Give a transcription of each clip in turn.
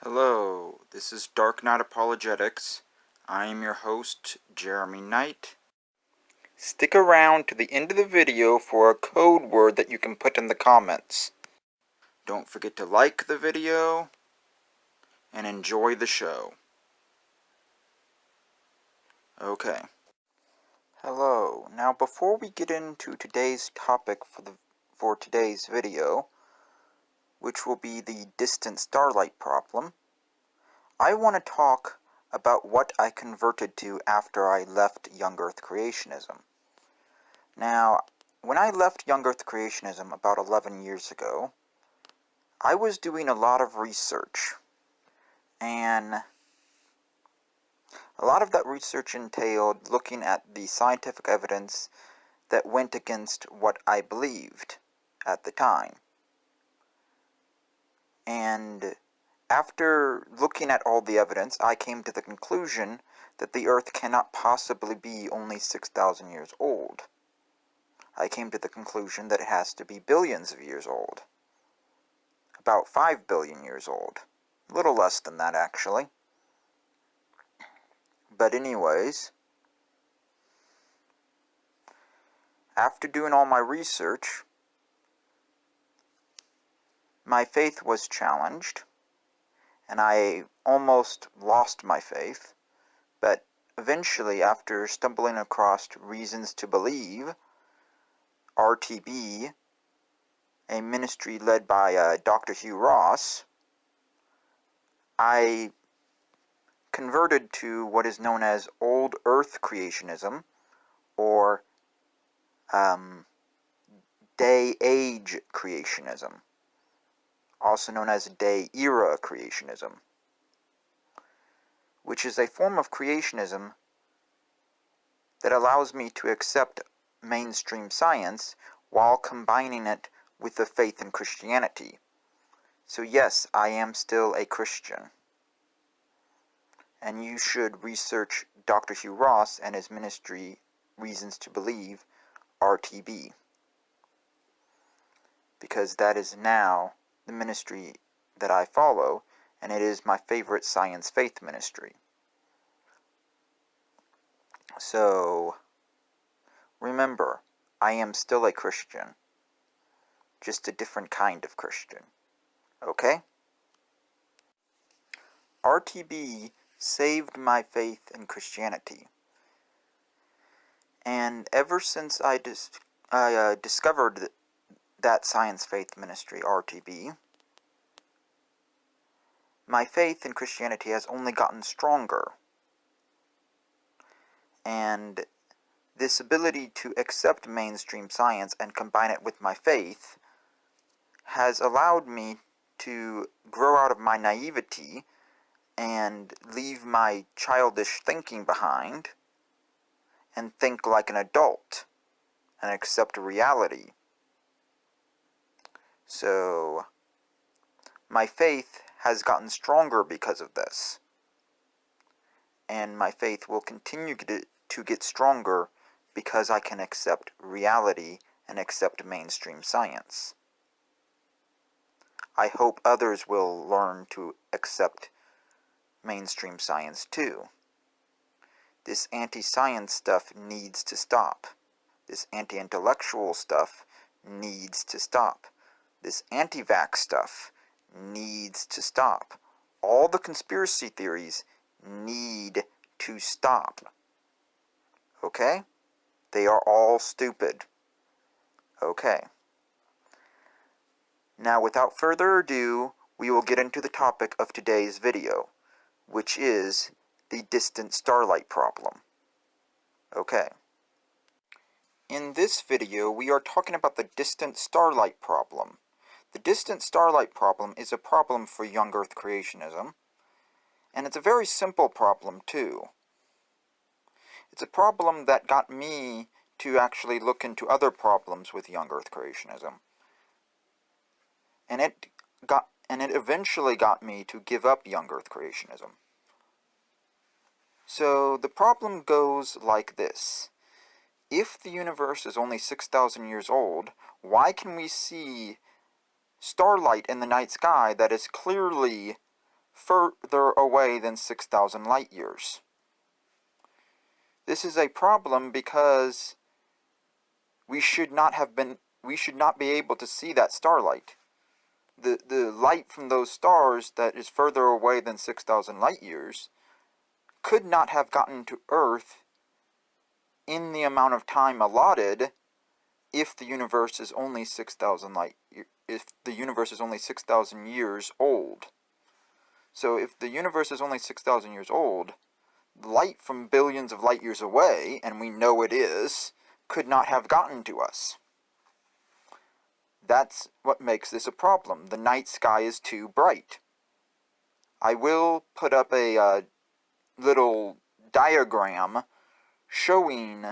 Hello, this is Dark Knight Apologetics. I am your host, Jeremy Knight. Stick around to the end of the video for a code word that you can put in the comments. Don't forget to like the video and enjoy the show. Okay. Hello. Now before we get into today's topic for today's video, which will be the distant starlight problem, I want to talk about what I converted to after I left young earth creationism. Now, when I left young earth creationism about 11 years ago, I was doing a lot of research, and a lot of that research entailed looking at the scientific evidence that went against what I believed at the time. And after looking at all the evidence, I came to the conclusion that the Earth cannot possibly be only 6,000 years old. I came to the conclusion that it has to be billions of years old. About 5 billion years old. A little less than that, actually. But anyways, after doing all my research, my faith was challenged, and I almost lost my faith, but eventually, after stumbling across Reasons to Believe, RTB, a ministry led by Dr. Hugh Ross, I converted to what is known as Old Earth Creationism, or Day-Age Creationism, also known as Day-Era Creationism, which is a form of creationism that allows me to accept mainstream science while combining it with the faith in Christianity. So yes, I am still a Christian. And you should research Dr. Hugh Ross and his ministry, Reasons to Believe, RTB. Because that is now the ministry that I follow, and it is my favorite science faith ministry. So, remember, I am still a Christian. Just a different kind of Christian. Okay? RTB saved my faith in Christianity. And ever since I discovered that science faith ministry, RTB, my faith in Christianity has only gotten stronger. And this ability to accept mainstream science and combine it with my faith has allowed me to grow out of my naivety and leave my childish thinking behind and think like an adult and accept reality. So, my faith has gotten stronger because of this. And my faith will continue to get stronger because I can accept reality and accept mainstream science. I hope others will learn to accept mainstream science too. This anti-science stuff needs to stop. This anti-intellectual stuff needs to stop. This anti-vax stuff needs to stop. All the conspiracy theories need to stop. Okay? They are all stupid. Okay. Now, without further ado, we will get into the topic of today's video, which is the distant starlight problem. Okay. In this video, we are talking about the distant starlight problem. The distant starlight problem is a problem for young earth creationism, and it's a very simple problem too. It's a problem that got me to actually look into other problems with young earth creationism. And it eventually got me to give up young earth creationism. So the problem goes like this. If the universe is only 6,000 years old, why can we see starlight in the night sky that is clearly further away than 6,000 light years? This is a problem because we should not be able to see that starlight. The light from those stars that is further away than 6,000 light years could not have gotten to Earth in the amount of time allotted if the universe is only 6,000 years old. So if the universe is only 6,000 years old, light from billions of light years away, and we know it is, could not have gotten to us. That's what makes this a problem. The night sky is too bright. I will put up a little diagram showing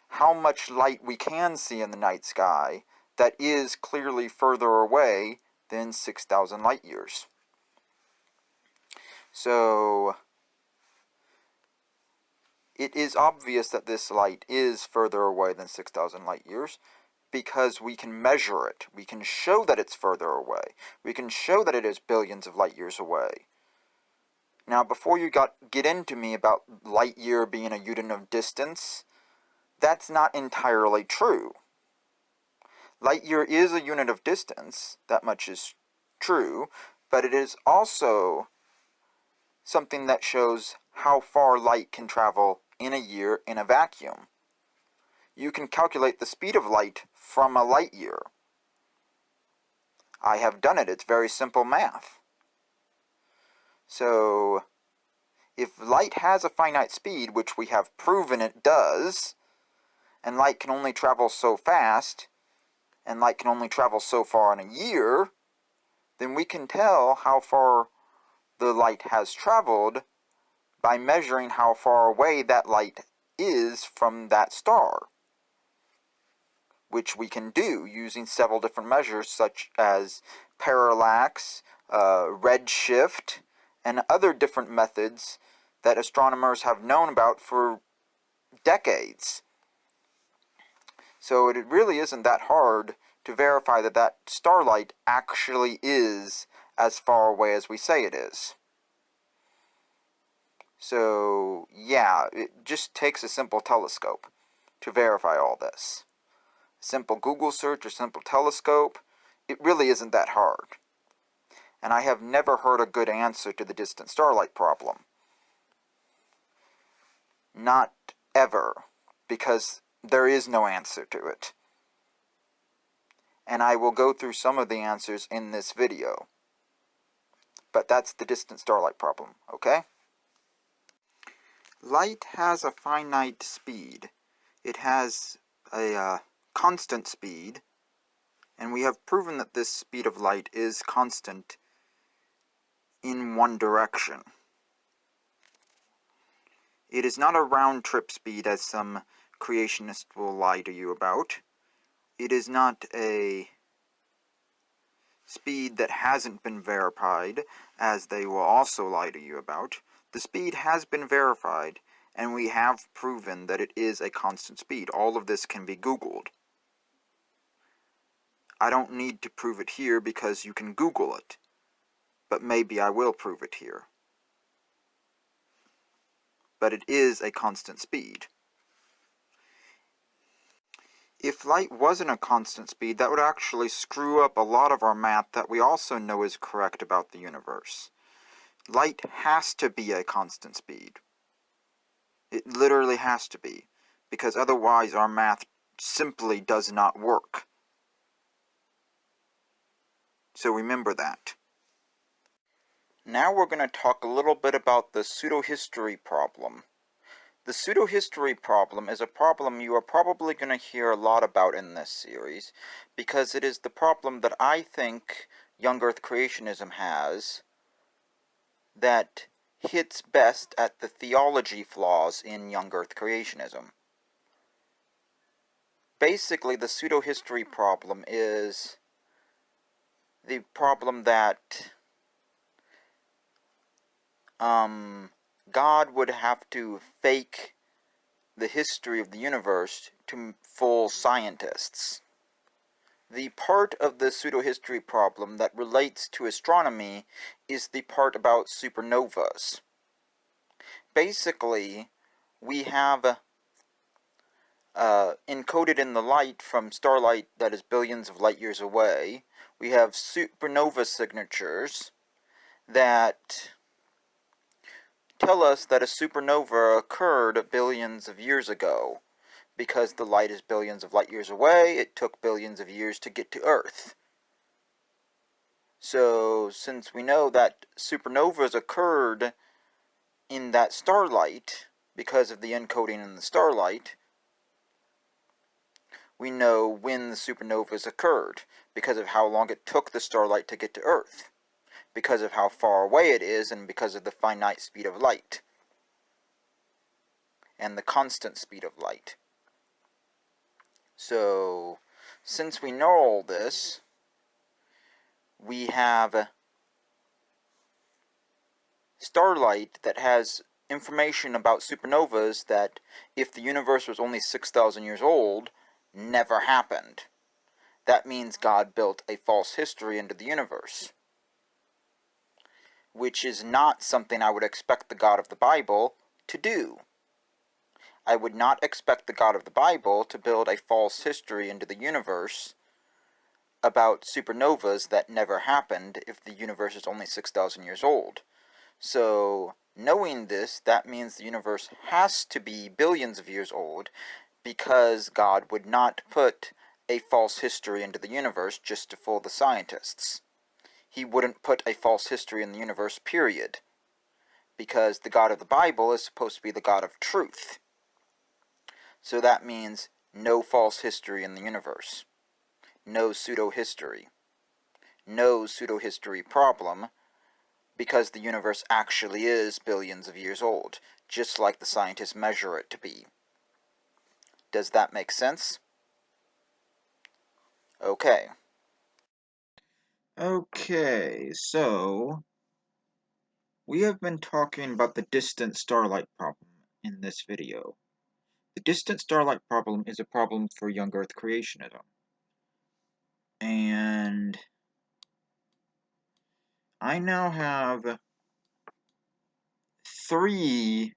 how much light we can see in the night sky that is clearly further away than 6,000 light years. So it is obvious that this light is further away than 6,000 light years because we can measure it. We can show that it's further away. We can show that it is billions of light years away. Now, before you get into me about light year being a unit of distance, that's not entirely true. Light year is a unit of distance, that much is true, but it is also something that shows how far light can travel in a year in a vacuum. You can calculate the speed of light from a light year. I have done it. It's very simple math. So, if light has a finite speed, which we have proven it does, and light can only travel so fast, and light can only travel so far in a year, then we can tell how far the light has traveled by measuring how far away that light is from that star, which we can do using several different measures such as parallax, redshift, and other different methods that astronomers have known about for decades. So it really isn't that hard to verify that that starlight actually is as far away as we say it is. So, yeah, it just takes a simple telescope to verify all this. A simple Google search or simple telescope, it really isn't that hard. And I have never heard a good answer to the distant starlight problem. Not ever, because there is no answer to it. And I will go through some of the answers in this video. But that's the distant starlight problem, okay? Light has a finite speed. It has a constant speed, and we have proven that this speed of light is constant in one direction. It is not a round-trip speed, as some creationists will lie to you about. It is not a speed that hasn't been verified, as they will also lie to you about. The speed has been verified, and we have proven that it is a constant speed. All of this can be Googled. I don't need to prove it here because you can Google it, but maybe I will prove it here. But it is a constant speed. If light wasn't a constant speed, that would actually screw up a lot of our math that we also know is correct about the universe. Light has to be a constant speed. It literally has to be, because otherwise our math simply does not work. So remember that. Now we're going to talk a little bit about the pseudohistory problem. The pseudohistory problem is a problem you are probably going to hear a lot about in this series, because it is the problem that I think young Earth creationism has that hits best at the theology flaws in young Earth creationism. Basically, the pseudohistory problem is the problem that God would have to fake the history of the universe to fool scientists. The part of the pseudo-history problem that relates to astronomy is the part about supernovas. Basically, we have encoded in the light from starlight that is billions of light years away, we have supernova signatures that tell us that a supernova occurred billions of years ago. Because the light is billions of light years away, it took billions of years to get to Earth. So, since we know that supernovas occurred in that starlight, because of the encoding in the starlight, we know when the supernovas occurred, because of how long it took the starlight to get to Earth, because of how far away it is, and because of the finite speed of light, and the constant speed of light. So, since we know all this, we have starlight that has information about supernovas that, if the universe was only 6,000 years old, never happened. That means God built a false history into the universe, which is not something I would expect the God of the Bible to do. I would not expect the God of the Bible to build a false history into the universe about supernovas that never happened if the universe is only 6,000 years old. So, knowing this, that means the universe has to be billions of years old, because God would not put a false history into the universe just to fool the scientists. He wouldn't put a false history in the universe, period. Because the God of the Bible is supposed to be the God of truth. So that means no false history in the universe. No pseudo-history. No pseudo-history problem, because the universe actually is billions of years old, just like the scientists measure it to be. Does that make sense? Okay. Okay, so we have been talking about the distant starlight problem in this video. The distant starlight problem is a problem for young Earth creationism. And I now have 3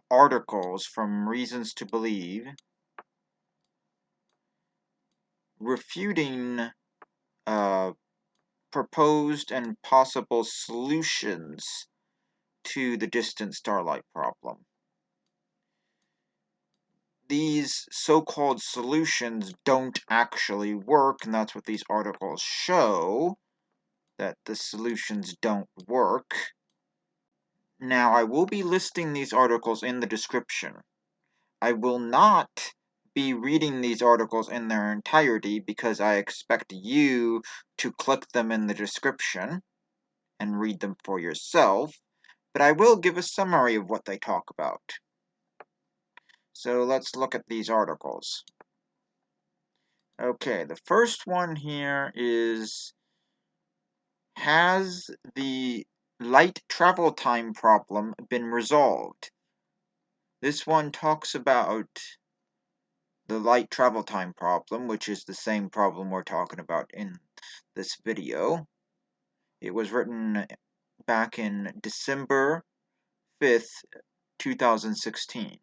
articles from Reasons to Believe refuting proposed and possible solutions to the distant starlight problem. These so-called solutions don't actually work, and that's what these articles show, that the solutions don't work. Now, I will be listing these articles in the description. I will not be reading these articles in their entirety because I expect you to click them in the description and read them for yourself, but I will give a summary of what they talk about. So let's look at these articles. Okay, the first one here is, has the light travel time problem been resolved? This one talks about the light travel time problem, which is the same problem we're talking about in this video. It was written back in December 5th, 2016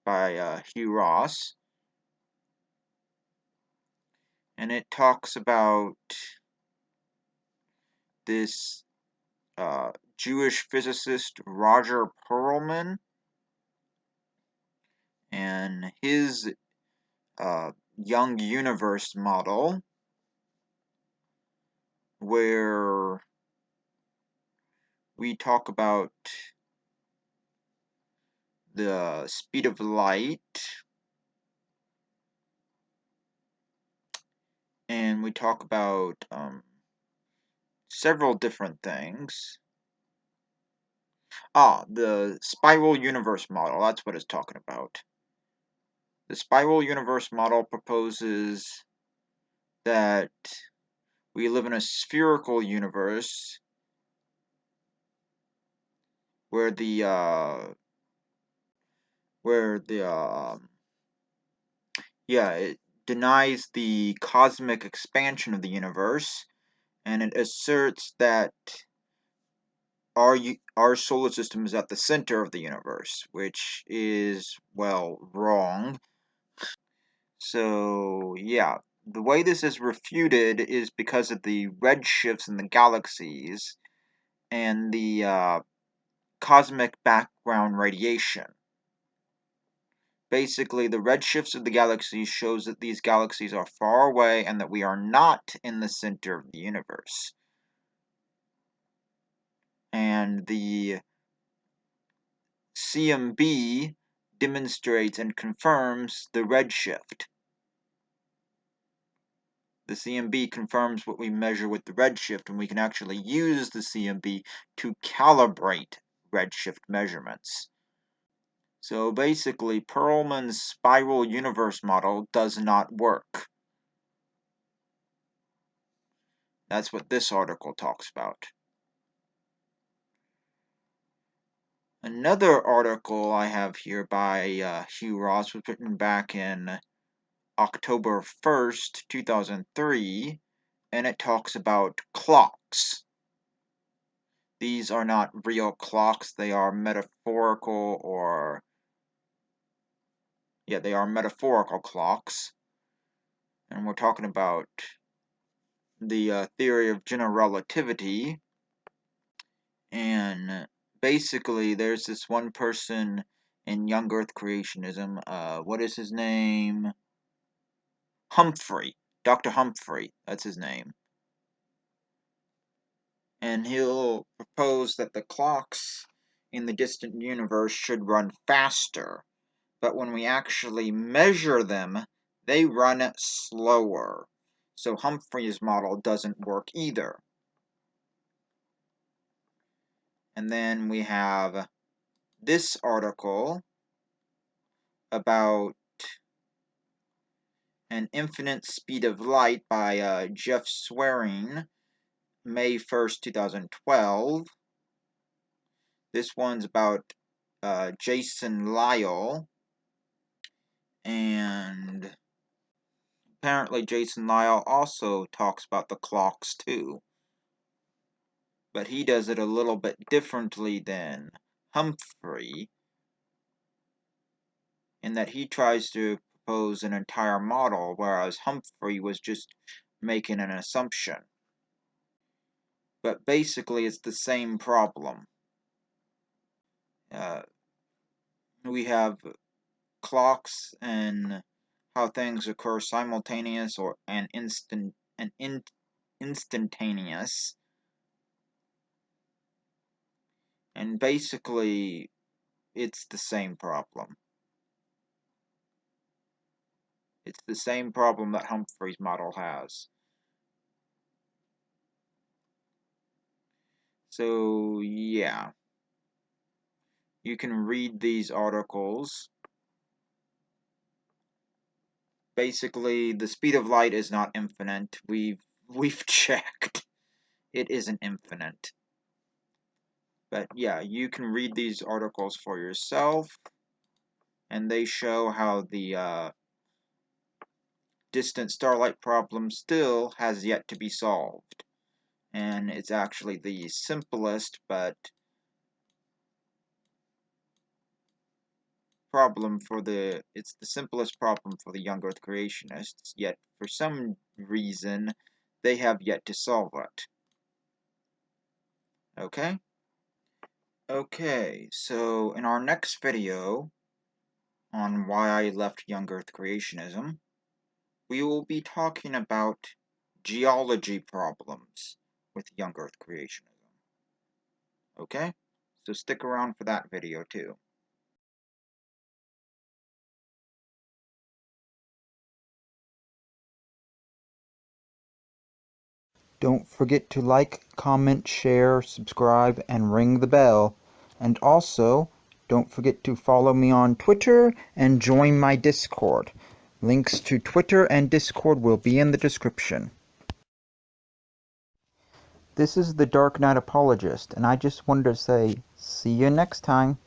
by Hugh Ross. And it talks about this Jewish physicist Roger Perelman and his young universe model, where we talk about the speed of light, and we talk about several different things. The spiral universe model, that's what it's talking about. The spiral universe model proposes that we live in a spherical universe where it denies the cosmic expansion of the universe, and it asserts that our solar system is at the center of the universe, which is, well, wrong. So, yeah, the way this is refuted is because of the redshifts in the galaxies and the cosmic background radiation. Basically, the redshifts of the galaxies shows that these galaxies are far away and that we are not in the center of the universe. And the CMB demonstrates and confirms the redshift. The CMB confirms what we measure with the redshift, and we can actually use the CMB to calibrate redshift measurements. So basically, Perelman's spiral universe model does not work. That's what this article talks about. Another article I have here by Hugh Ross was written back in October 1st, 2003, and it talks about clocks. These are not real clocks, they are metaphorical they are metaphorical clocks. And we're talking about the theory of general relativity. And basically, there's this one person in young Earth creationism. What is his name? Humphrey. Dr. Humphrey. That's his name. And he'll propose that the clocks in the distant universe should run faster. But when we actually measure them, they run slower. So Humphrey's model doesn't work either. And then we have this article about An Infinite Speed of Light by Jeff Swearing, May 1st, 2012. This one's about Jason Lyle, and apparently Jason Lyle also talks about the clocks too. But he does it a little bit differently than Humphrey, in that he tries to propose an entire model, whereas Humphrey was just making an assumption. But basically, it's the same problem. We have clocks and how things occur simultaneous and instantaneous. And basically, it's the same problem. It's the same problem that Humphrey's model has. So, yeah. You can read these articles. Basically, the speed of light is not infinite. We've checked. It isn't infinite. But yeah, you can read these articles for yourself, and they show how the distant starlight problem still has yet to be solved. And it's actually the simplest, but it's the simplest problem for the young Earth creationists, yet for some reason they have yet to solve it. Okay? Okay, so in our next video on why I left young Earth creationism, we will be talking about geology problems with young Earth creationism. Okay? So stick around for that video too. Don't forget to like, comment, share, subscribe, and ring the bell. And also, don't forget to follow me on Twitter and join my Discord. Links to Twitter and Discord will be in the description. This is the Dark Knight Apologist, and I just wanted to say See you next time.